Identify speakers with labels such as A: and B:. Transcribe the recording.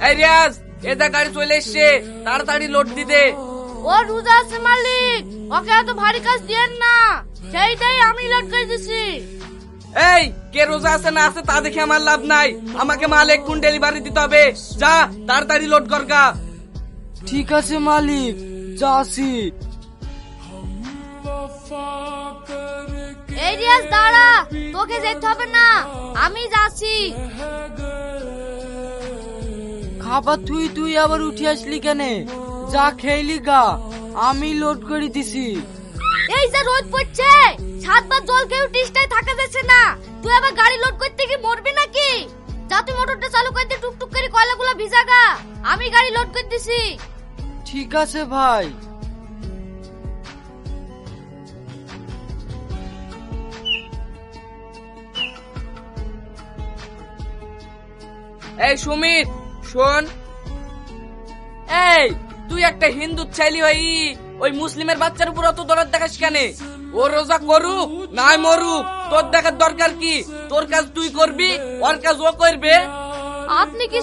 A: এই রিয়াজ, এটা গাড়ি চলে এসছে, তাড়াতাড়ি লোড দিতে।
B: ও রোজা আছে মালিক, ওকে এত ভারী কাজ দিয়েন না, সেইটাই আমি লোড করে দিছি।
A: এই কে রোজা আছে না আছে তা দেখে আমার লাভ নাই, আমাকে মাল এক্ষুন ডেলিভারি দিতে হবে। যা তাড়াতাড়ি লোড কর গা।
C: ঠিক আছে মালিক, যাচ্ছি।
B: এই রিয়াজ দাঁড়া, তোকে যেতে হবে না, আমি যাচ্ছি।
C: খাবার তুই আবার উঠে আসলি কেনে? যা খেলি গা, আমি লোড করে দিছি।
B: এই যে রোদ পড়ছে, 7 বার জল কেউ টিস্টায় থাকা যাচ্ছে না, তুই আবার গাড়ি লোড করতে কি মরবি নাকি? যা তুই মোটরটা চালু করে দে, টুকটুক করে কয়লাগুলো ভিজাগা, আমি গাড়ি লোড করে দিছি।
C: ঠিক আছে ভাই।
A: এই সুমিত শোন, এই তুই একটা হিন্দু ছেলে হই ওই মুসলিমের বাচ্চার উপর অত দরদ দেখাস কেন? ও রোজা করুক নাই মরুক, তোর দেখার দরকার কি? তোর কাজ তুই করবি, ওর কাজ ও করবে।
B: আপনি কি